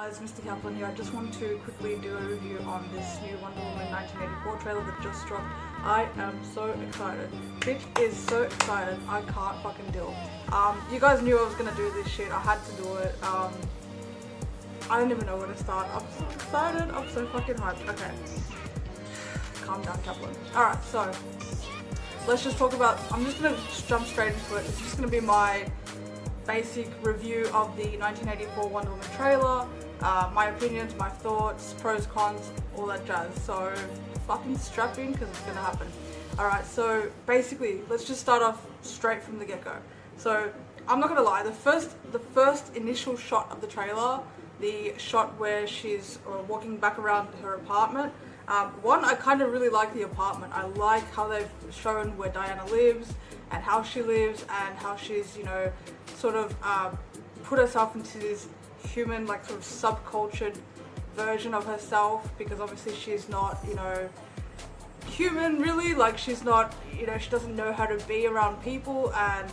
guys, Mr. Kaplan here. I just want to quickly do a review on this new Wonder Woman 1984 trailer that just dropped. I am so excited. Bitch is so excited. I can't fucking deal. You guys knew I was gonna do this shit. I had to do it. I don't even know where to start. I'm so excited. I'm so fucking hyped. Okay. Calm down, Kaplan. Alright, so let's just talk about, I'm just gonna jump straight into it. It's just gonna be my basic review of the 1984 Wonder Woman trailer, my opinions, my thoughts, pros, cons, all that jazz. So fucking strap in because it's gonna happen. Alright, so basically let's just start off straight from the get-go. So I'm not gonna lie, the first initial shot of the trailer, the shot where she's walking back around her apartment, one, I kind of really like the apartment. I like how they've shown where Diana lives and how she lives and how she's, you know, sort of put herself into this human, like, sort of subcultured version of herself, because obviously she's not, you know, human really, like she's not, you know, she doesn't know how to be around people. And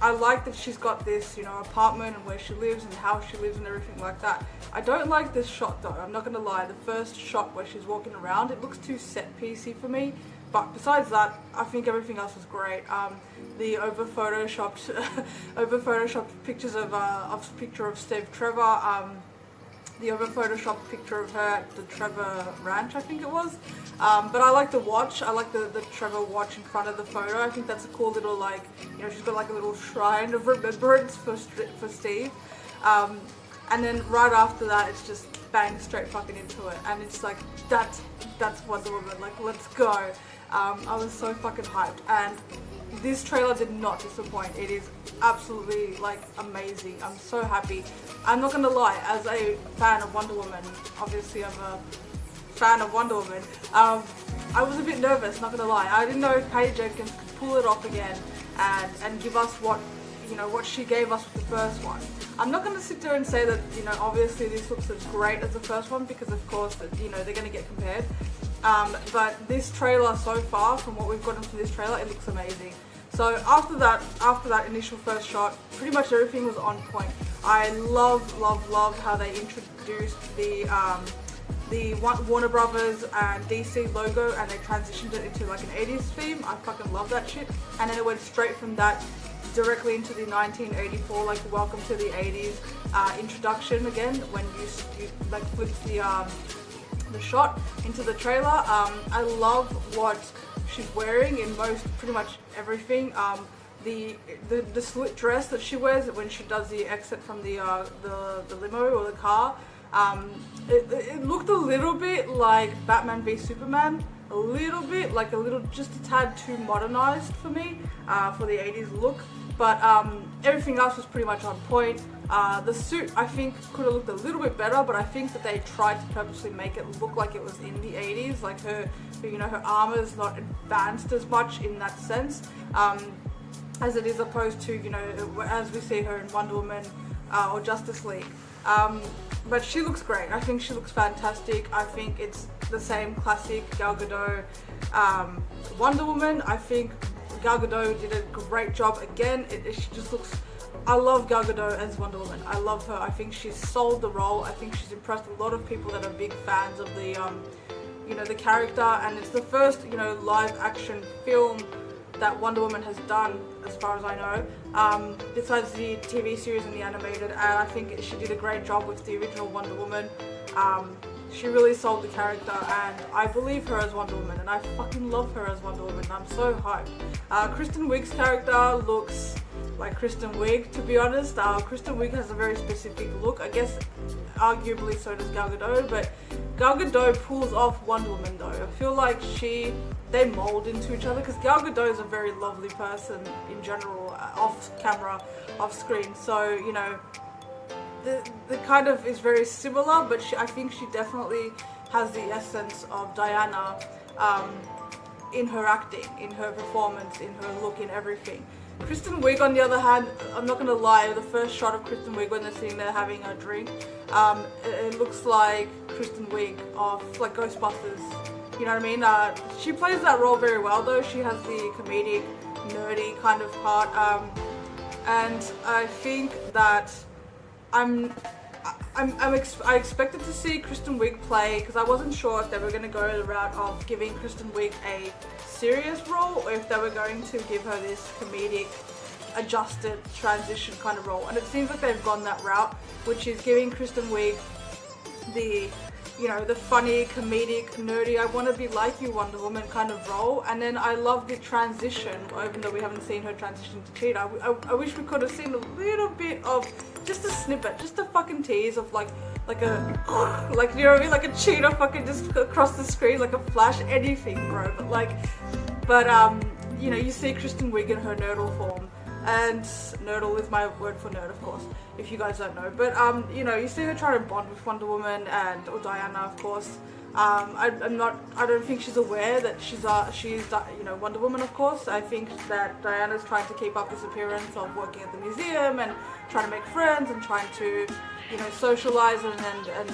I like that she's got this, you know, apartment and where she lives and how she lives and everything like that. I don't like this shot though, I'm not gonna lie. The first shot where she's walking around, it looks too set piecey for me. But besides that, I think everything else was great. The over photoshopped pictures of picture of Steve Trevor, the over photoshopped picture of her at the Trevor Ranch, I think it was. But I like the watch. I like the Trevor watch in front of the photo. I think that's a cool little, like, you know, she's got like a little shrine of remembrance for Steve. And then right after that, it's just bang straight fucking into it, and it's like that's Wonder Woman. Like, let's go. I was so fucking hyped, and this trailer did not disappoint. It is absolutely, like, amazing. I'm so happy. I'm not gonna lie, as a fan of Wonder Woman, obviously I'm a fan of Wonder Woman, I was a bit nervous, not gonna lie. I didn't know if Patty Jenkins could pull it off again and give us what, you know, what she gave us with the first one. I'm not going to sit there and say that, you know, obviously this looks as great as the first one, because of course, you know, they're going to get compared. But this trailer so far, from what we've gotten from this trailer, it looks amazing. So after that initial first shot, pretty much everything was on point. I love how they introduced the Warner Brothers and DC logo, and they transitioned it into like an 80s theme. I fucking love that shit. And then it went straight from that directly into the 1984, like, welcome to the 80s introduction again, when you like flip the shot into the trailer. I love what she's wearing in pretty much everything. The slit dress that she wears when she does the exit from the limo or the car, it looked a little bit like Batman v Superman. A little bit, like just a tad too modernized for me, for the 80s look. But everything else was pretty much on point. The suit, I think, could have looked a little bit better, but I think that they tried to purposely make it look like it was in the 80s. Like her, you know, her armor is not advanced as much in that sense, as it is opposed to, you know, as we see her in Wonder Woman or Justice League. But she looks great. I think she looks fantastic. I think it's the same classic Gal Gadot Wonder Woman. I think Gal Gadot did a great job again. She just looks, I love Gal Gadot as Wonder Woman. I love her. I think she's sold the role. I think she's impressed a lot of people that are big fans of the, you know, the character. And it's the first, you know, live action film that Wonder Woman has done, as far as I know, besides the TV series and the animated. And I think she did a great job with the original Wonder Woman. She really sold the character, and I believe her as Wonder Woman, and I fucking love her as Wonder Woman. I'm so hyped. Kristen Wiig's character looks like Kristen Wiig, to be honest. Kristen Wiig has a very specific look. I guess arguably so does Gal Gadot, but Gal Gadot pulls off Wonder Woman though. I feel like they mold into each other, because Gal Gadot is a very lovely person in general, off camera, off screen. So, you know, the kind of is very similar, but I think she definitely has the essence of Diana in her acting, in her performance, in her look, in everything. Kristen Wiig, on the other hand, I'm not gonna lie, the first shot of Kristen Wiig when they're sitting there having a drink, it looks like Kristen Wiig of, like, Ghostbusters. You know what I mean? She plays that role very well though. She has the comedic, nerdy kind of part, and I think that I expected to see Kristen Wiig play, because I wasn't sure if they were going to go the route of giving Kristen Wiig a serious role or if they were going to give her this comedic adjusted transition kind of role, and it seems like they've gone that route, which is giving Kristen Wiig the, you know, the funny, comedic, nerdy, I want to be like you Wonder Woman kind of role. And then I love the transition, even though we haven't seen her transition to Cheetah. I wish we could have seen a little bit of, just a snippet, just a fucking tease of like a, like, you know what I mean, like a cheetah fucking just across the screen, like a flash, anything, bro. But you know, you see Kristen Wiig in her nerdle form, and nerdle is my word for nerd, of course, if you guys don't know. But you know, you see her trying to bond with Wonder Woman or Diana, of course. I don't think she's aware that she's you know, Wonder Woman, of course. I think that Diana's trying to keep up this appearance of working at the museum and trying to make friends and trying to, you know, socialize and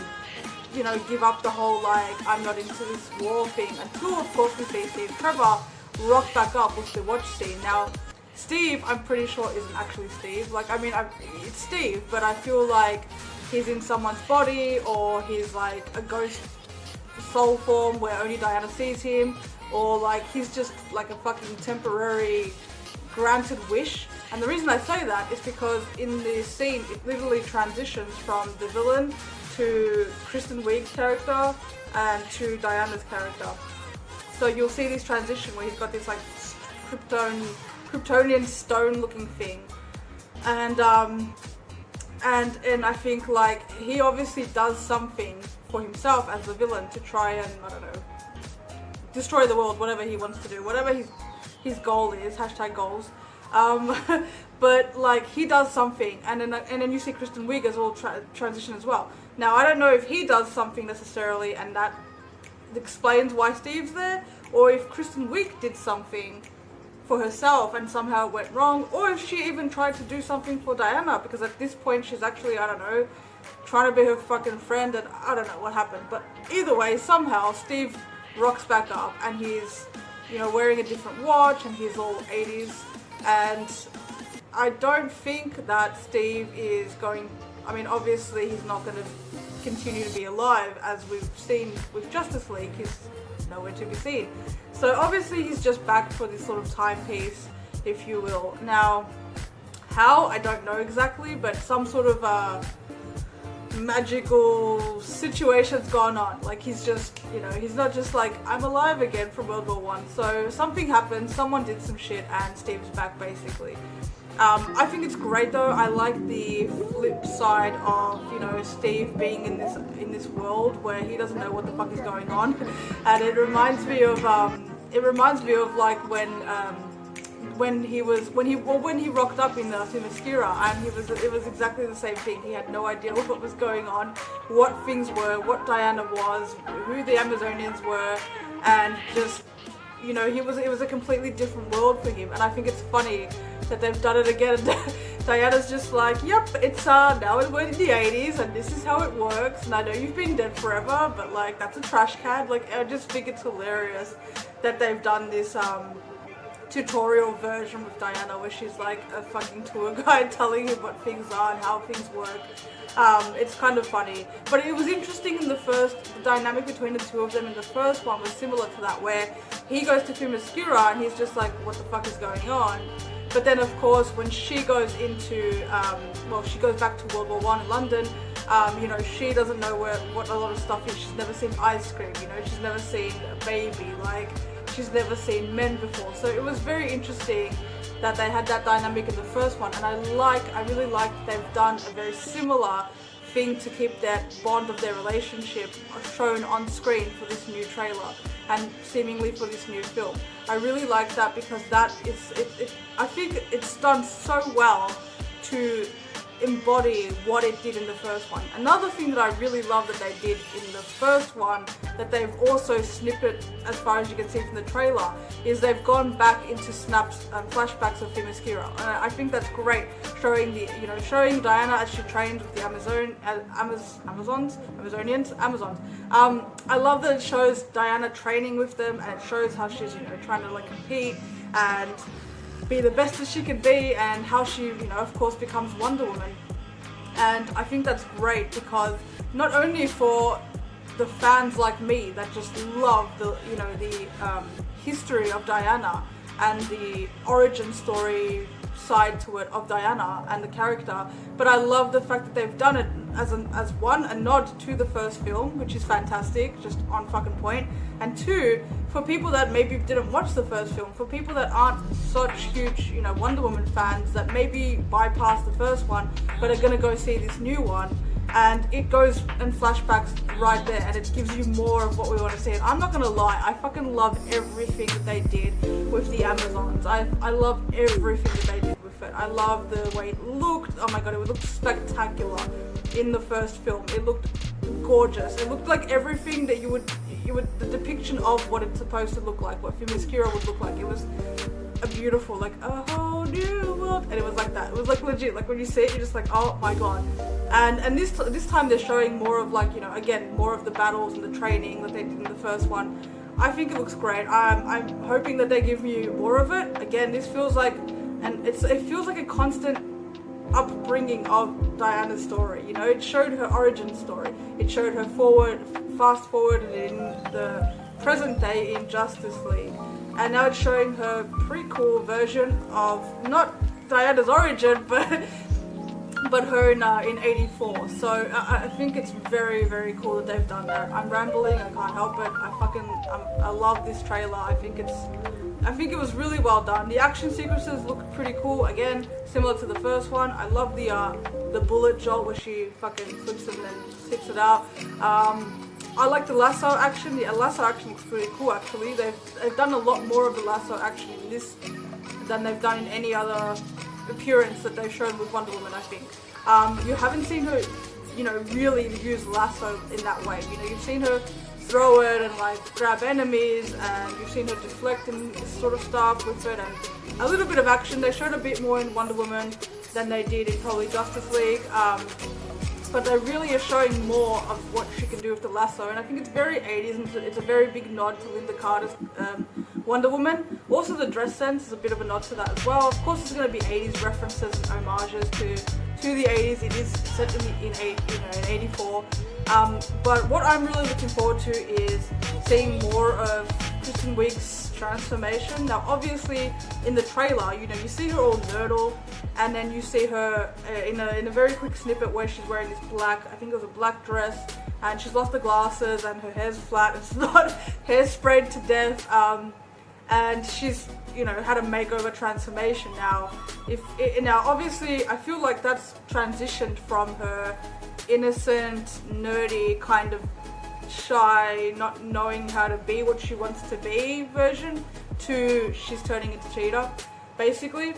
you know, give up the whole like, I'm not into this war thing, until of course we see Steve Trevor rock back up with the watch scene. Now Steve, I'm pretty sure isn't actually Steve. Like, I mean, it's Steve, but I feel like he's in someone's body, or he's like a ghost soul form where only Diana sees him, or like he's just like a fucking temporary granted wish. And the reason I say that is because in the scene it literally transitions from the villain to Kristen Wiig's character and to Diana's character. So you'll see this transition where he's got this like Kryptonian stone looking thing, and I think like he obviously does something for himself as the villain to try and, I don't know, destroy the world, whatever he wants to do, whatever his goal is, hashtag goals. But like he does something, and then you see Kristen Wiig as well transition as well. Now I don't know if he does something necessarily and that explains why Steve's there, or if Kristen Wiig did something for herself and somehow it went wrong, or if she even tried to do something for Diana, because at this point she's actually, I don't know, trying to be her fucking friend, and I don't know what happened. But either way, somehow Steve rocks back up and he's, you know, wearing a different watch and he's all 80s, and I don't think that Steve is going, I mean obviously he's not going to continue to be alive, as we've seen with Justice League. He's nowhere to be seen. So obviously he's just back for this sort of timepiece, if you will. Now, how? I don't know exactly, but some sort of magical situation's gone on. Like he's just, you know, he's not just like, I'm alive again from World War I. So something happened, someone did some shit, and Steve's back basically. I think it's great though. I like the flip side of, you know, Steve being in this world where he doesn't know what the fuck is going on, and it reminds me of like when he rocked up in the Themyscira, and it was exactly the same thing. He had no idea what was going on, what things were, what Diana was, who the Amazonians were, and just, you know, it was a completely different world for him. And I think it's funny that they've done it again. Diana's just like, yep, it's now we're in the 80s and this is how it works, and I know you've been dead forever, but like that's a trash can. Like I just think it's hilarious that they've done this tutorial version with Diana where she's like a fucking tour guide telling him what things are and how things work. It's kind of funny, but it was interesting in the dynamic between the two of them in the first one was similar to that, where he goes to Themyscira and he's just like, what the fuck is going on? But then of course when she goes into, she goes back to World War I in London, you know, she doesn't know what a lot of stuff is. She's never seen ice cream, you know, she's never seen a baby, like she's never seen men before. So it was very interesting that they had that dynamic in the first one, and I really like that they've done a very similar thing to keep that bond of their relationship shown on screen for this new trailer and seemingly for this new film. I really like that because that is, I think it's done so well to embody what it did in the first one. Another thing that I really love that they did in the first one, that they've also snippet as far as you can see from the trailer, is they've gone back into snaps and flashbacks of Themyscira, and I think that's great, showing Diana as she trained with the Amazonians. I love that it shows Diana training with them, and it shows how she's, you know, trying to like compete and be the best that she can be, and how she, you know, of course becomes Wonder Woman. And I think that's great because not only for the fans like me that just love the history of Diana and the origin story side to it of Diana and the character, but I love the fact that they've done it as a nod to the first film, which is fantastic, just on fucking point, and two, for people that maybe didn't watch the first film, for people that aren't such huge, Wonder Woman fans that maybe bypass the first one but are gonna go see this new one, and it goes and flashbacks right there, and it gives you more of what we want to see. And I'm not gonna lie, I fucking love everything that they did with the Amazons. I love everything that they did with it. I love the way it looked. Oh my god, it looked spectacular in the first film. It looked gorgeous. It looked like everything that you would the depiction of what it's supposed to look like, what Themyscira would look like. It was a beautiful, like a whole new world, and it was like that. It was like legit, like when you see it, you're just like, oh my god. And this time they're showing more of like, again, more of the battles and the training that they did in the first one. I think it looks great. I'm hoping that they give you more of it. Again, this feels like, it feels like a constant upbringing of Diana's story. It showed her origin story. It showed her fast forward in the present day in Justice League. And now it's showing her prequel version of not Diana's origin, but her in 84. So I think it's very, very cool that they've done that. I'm rambling, I can't help it. I love this trailer. I think it was really well done. The action sequences look pretty cool. Again, similar to the first one. I love the bullet jolt where she fucking flips it and then spits it out. I like the lasso action. The lasso action looks pretty cool actually. They've done a lot more of the lasso action in this than they've done in any other appearance that they've shown with Wonder Woman, I think. You haven't seen her, really use lasso in that way. You've seen her throw it and like grab enemies, and you've seen her deflect and sort of stuff with it, and a little bit of action. They showed a bit more in Wonder Woman than they did in probably Justice League. But they really are showing more of what she can do with the lasso, and I think it's very 80s, and it's a very big nod to Linda Carter's Wonder Woman. Also the dress sense is a bit of a nod to that as well. Of course there's going to be 80s references and homages to the 80s. It is set in 84. But what I'm really looking forward to is seeing more of Kristen Wiig's transformation. Now obviously in the trailer, you see her all nerdle, and then you see her in a very quick snippet where she's wearing this black, I think it was a black dress, and she's lost the glasses and her hair's flat, it's not hairsprayed to death, and she's had a makeover transformation. Now obviously I feel like that's transitioned from her innocent, nerdy, kind of shy, not knowing how to be what she wants to be version to she's turning into Cheetah, basically.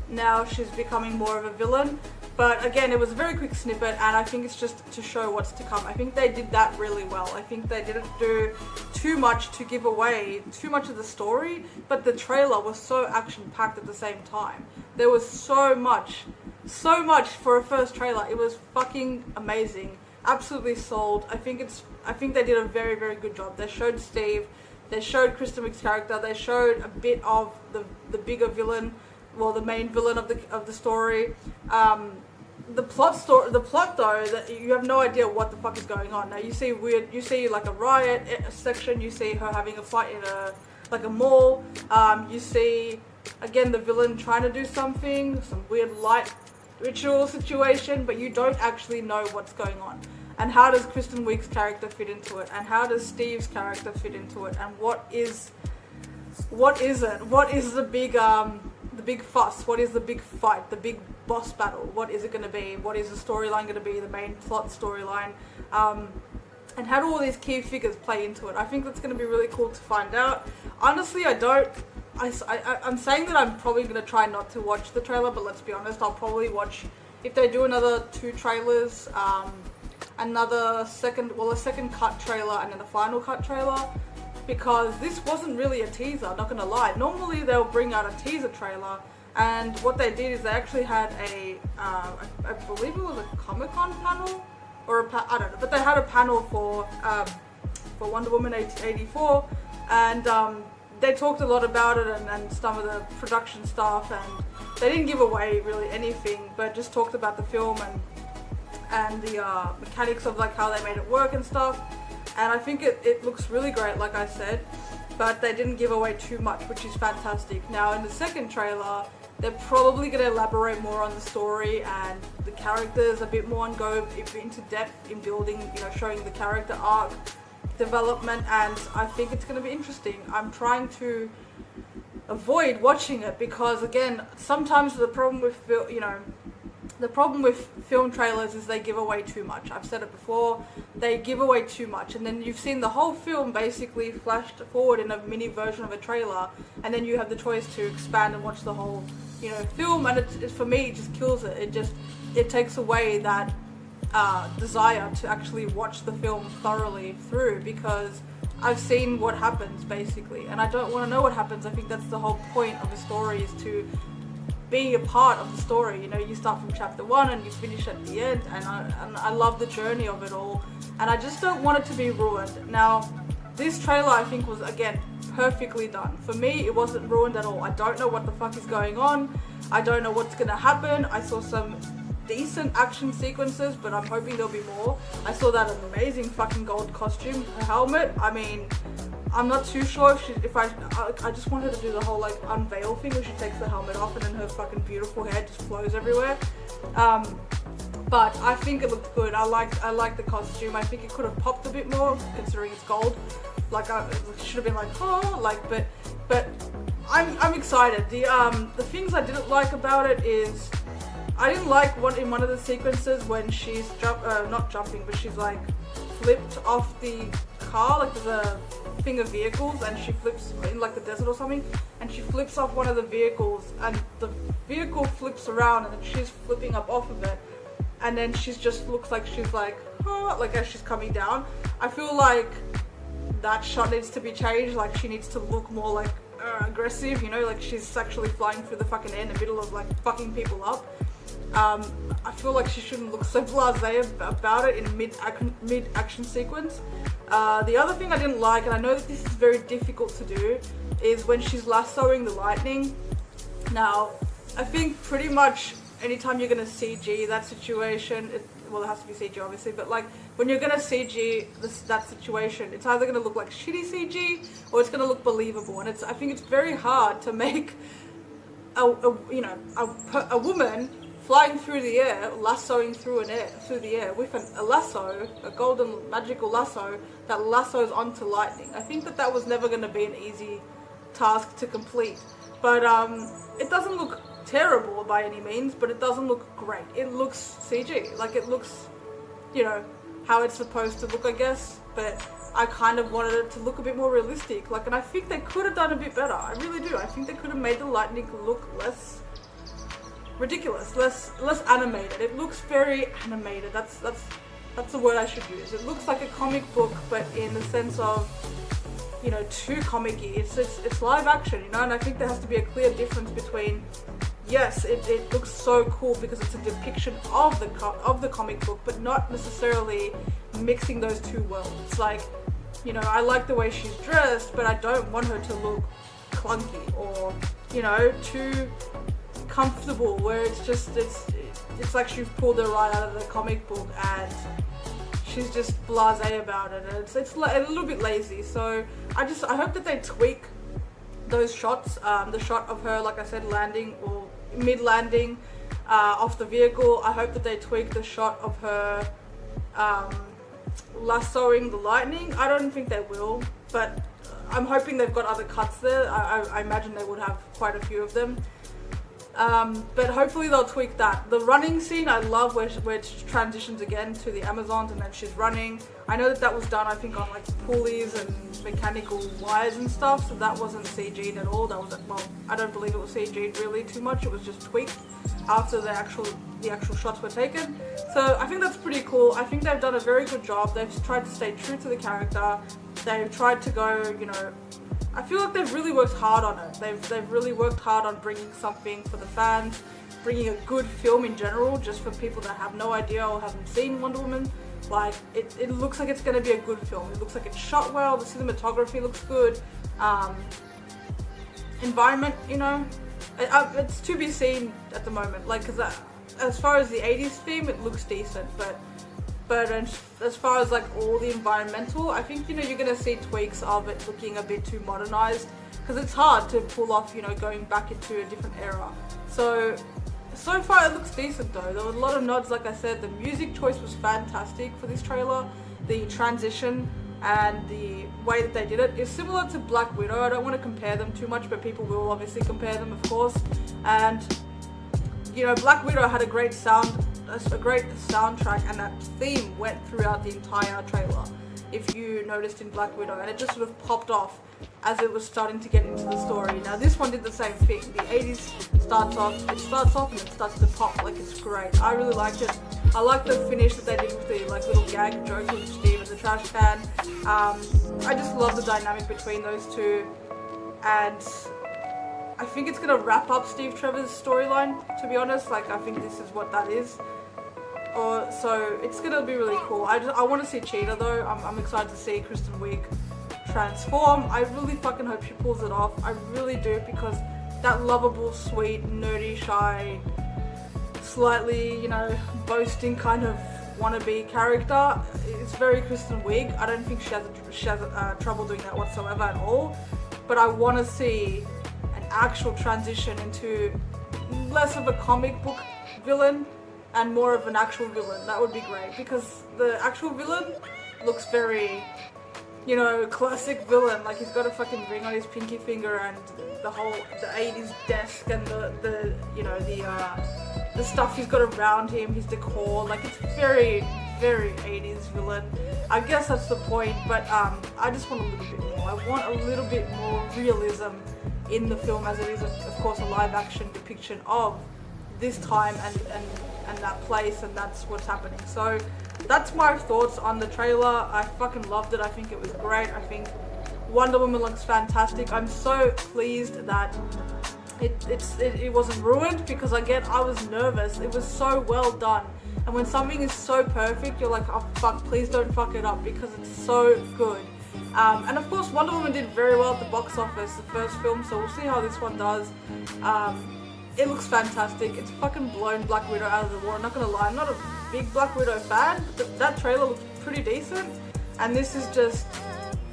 Now she's becoming more of a villain, but again, it was a very quick snippet, and I think it's just to show what's to come. I think they did that really well. I think they didn't do too much to give away too much of the story, but the trailer was so action-packed at the same time. There was so much for a first trailer. It was fucking amazing. Absolutely sold. I think they did a very, very good job. They showed Steve, they showed Kristen Wiig's character, they showed a bit of the bigger villain, well, the main villain of the story. The plot though, that you have no idea what the fuck is going on. Now you see like a riot section, you see her having a fight in a mall, you see again the villain trying to do something, some weird light ritual situation, but you don't actually know what's going on. And how does Kristen Wiig's character fit into it? And how does Steve's character fit into it? And what is it? What is the big fuss? What is the big fight? The big boss battle? What is it going to be? What is the storyline going to be? The main plot storyline? And how do all these key figures play into it? I think that's going to be really cool to find out. Honestly, I'm saying that I'm probably going to try not to watch the trailer, but let's be honest, I'll probably watch, if they do another 2 trailers, a second cut trailer and then a final cut trailer, because this wasn't really a teaser, not gonna lie. Normally they'll bring out a teaser trailer, and what they did is they actually had I believe it was a Comic-Con panel, or I don't know, but they had a panel for Wonder Woman 84, and they talked a lot about it and some of the production stuff, and they didn't give away really anything, but just talked about the film and and the mechanics of like how they made it work and stuff. And I think it looks really great, like I said, but they didn't give away too much, which is fantastic. Now in the second trailer, they're probably going to elaborate more on the story and the characters a bit more and go into depth in building, you know, showing the character arc development, and I think it's going to be interesting. I'm trying to avoid watching it because, again, sometimes the problem with film trailers is they give away too much. I've said it before, they give away too much, and then you've seen the whole film basically flashed forward in a mini version of a trailer, and then you have the choice to expand and watch the whole, you know, film, and for me it just kills it. It takes away that desire to actually watch the film thoroughly through, because I've seen what happens basically, and I don't want to know what happens. I think that's the whole point of a story, is to be a part of the story. You know, you start from chapter 1 and you finish at the end, and I love the journey of it all, and I just don't want it to be ruined. Now, this trailer I think was, again, perfectly done. For me, it wasn't ruined at all. I don't know what the fuck is going on. I don't know what's gonna happen. I saw some decent action sequences, but I'm hoping there'll be more. I saw that amazing fucking gold costume, her helmet. I mean, I'm not too sure if I just want her to do the whole like unveil thing where she takes the helmet off and then her fucking beautiful hair just flows everywhere. But I think it looked good. I like the costume. I think it could have popped a bit more considering it's gold. Like it should have been like, oh, like, but I'm excited. The things I didn't like about it is I didn't like in one of the sequences when she's not jumping, but she's like flipped off the car, like there's a thing of vehicles, and she flips in like the desert or something, and she flips off one of the vehicles, and the vehicle flips around, and then she's flipping up off of it, and then she's just looks like she's like, oh, like as she's coming down. I feel like that shot needs to be changed. Like she needs to look more like aggressive, you know, like she's actually flying through the fucking air in the middle of like fucking people up. I feel like she shouldn't look so blasé about it in mid-action sequence. The other thing I didn't like, and I know that this is very difficult to do, is when she's lassoing the lightning. Now, I think pretty much anytime you're going to CG that situation, well, it has to be CG obviously, but like when you're going to CG that situation, it's either going to look like shitty CG or it's going to look believable. And I think it's very hard to make a woman flying through the air, lassoing through the air with a lasso, a golden magical lasso that lassos onto lightning. I think that was never going to be an easy task to complete. But it doesn't look terrible by any means, but it doesn't look great. It looks CG, like it looks, you know, how it's supposed to look, I guess, but I kind of wanted it to look a bit more realistic. Like, and I think they could have done a bit better. I really do. I think they could have made the lightning look less ridiculous, less animated. It looks very animated. That's the word I should use. It looks like a comic book, but in the sense of, you know, too comic-y. It's live action, you know, and I think there has to be a clear difference between, yes, it looks so cool because it's a depiction of the comic book, but not necessarily mixing those two worlds. It's like, you know, I like the way she's dressed, but I don't want her to look clunky or, you know, too comfortable, where it's like she's pulled it right out of the comic book and she's just blasé about it, and it's a little bit lazy. So I hope that they tweak those shots. The shot of her, like I said, landing or mid-landing off the vehicle. I hope that they tweak the shot of her lassoing the lightning. I don't think they will, but I'm hoping they've got other cuts there. I imagine they would have quite a few of them. But hopefully they'll tweak that. The running scene, I love where it transitions again to the Amazons and then she's running. I know that was done, I think, on like pulleys and mechanical wires and stuff, so that wasn't CG'd at all. That was, well, I don't believe it was CG'd really too much. It was just tweaked after the actual shots were taken. So I think that's pretty cool. I think they've done a very good job. They've tried to stay true to the character. They've tried to go, you know, I feel like they've really worked hard on it. They've really worked hard on bringing something for the fans, bringing a good film in general, just for people that have no idea or haven't seen Wonder Woman. Like, it looks like it's going to be a good film. It looks like it's shot well, the cinematography looks good, environment, you know, it's to be seen at the moment. Like, because as far as the 80s theme, it looks decent, but as far as like all the environmental, I think, you know, you're gonna see tweaks of it looking a bit too modernized, because it's hard to pull off, you know, going back into a different era. So far it looks decent though. There were a lot of nods, like I said. The music choice was fantastic for this trailer. The transition and the way that they did it is similar to Black Widow. I don't want to compare them too much, but people will obviously compare them, of course. And you know, Black Widow had a great soundtrack, and that theme went throughout the entire trailer, if you noticed in Black Widow, and it just sort of popped off as it was starting to get into the story. Now this one did the same thing. The 80s starts off and it starts to pop. Like, it's great. I really liked it. I like the finish that they did with the like little gag joke with Steve and the trash can. I just love the dynamic between those two, and I think it's gonna wrap up Steve Trevor's storyline, to be honest. Like, I think this is what that is. So it's gonna be really cool. I want to see Cheetah though. I'm excited to see Kristen Wiig transform. I really fucking hope she pulls it off. I really do, because that lovable, sweet, nerdy, shy, slightly, you know, boasting kind of wannabe character, it's very Kristen Wiig. I don't think she has trouble doing that whatsoever at all. But I want to see an actual transition into less of a comic book villain and more of an actual villain. That would be great, because the actual villain looks very, you know, classic villain. Like, he's got a fucking ring on his pinky finger, and the 80s desk, and the you know, the stuff he's got around him, his decor. Like, it's very, very 80s villain. I guess that's the point, but I just want a little bit more. I want a little bit more realism in the film, as it is, of course, a live action depiction of this time and that place, and that's what's happening. So that's my thoughts on the trailer. I fucking loved it. I think it was great. I think Wonder Woman looks fantastic. I'm so pleased that it wasn't ruined, because again, I was nervous. It was so well done, and when something is so perfect, you're like, oh fuck, please don't fuck it up, because it's so good. And of course, Wonder Woman did very well at the box office, the first film, so we'll see how this one does. It looks fantastic. It's fucking blown Black Widow out of the water. I'm not gonna lie, I'm not a big Black Widow fan, but that trailer looks pretty decent, and this is just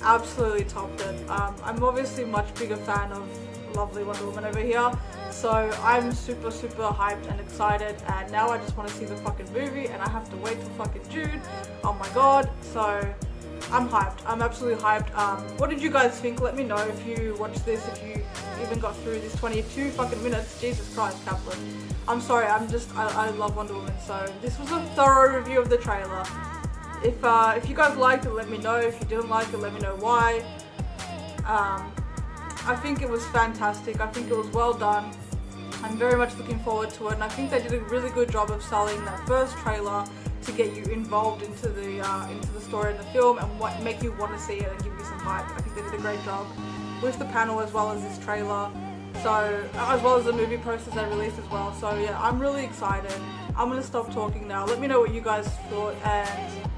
absolutely topped it. I'm obviously a much bigger fan of lovely Wonder Woman over here, so I'm super hyped and excited, and now I just want to see the fucking movie, and I have to wait for fucking June. Oh my god. So I'm hyped. I'm absolutely hyped. What did you guys think? Let me know if you watched this, if you even got through this 22 fucking minutes. Jesus Christ, Kaplan. I'm sorry, I love Wonder Woman, so this was a thorough review of the trailer. If you guys liked it, let me know. If you didn't like it, let me know why. I think it was fantastic. I think it was well done. I'm very much looking forward to it, and I think they did a really good job of selling that first trailer to get you involved into the story in the film, and make you want to see it and give you some hype. I think they did a great job with the panel, as well as this trailer, so as well as the movie posters they released as well. So yeah, I'm really excited. I'm gonna stop talking now. Let me know what you guys thought, and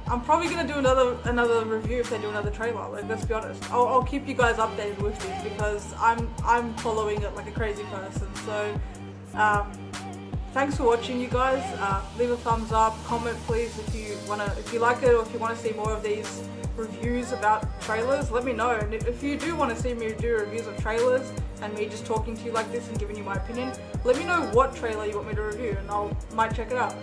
I'm probably gonna do another review if they do another trailer. Like, let's be honest, I'll keep you guys updated with this, because I'm following it like a crazy person. So thanks for watching, you guys. Leave a thumbs up, comment please if you like it, or if you want to see more of these reviews about trailers. Let me know, and if you do want to see me do reviews of trailers and me just talking to you like this and giving you my opinion, let me know what trailer you want me to review, and might check it out.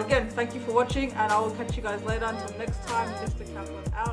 Again, thank you for watching, and I will catch you guys later. Until next time, Mr. Kaplan out.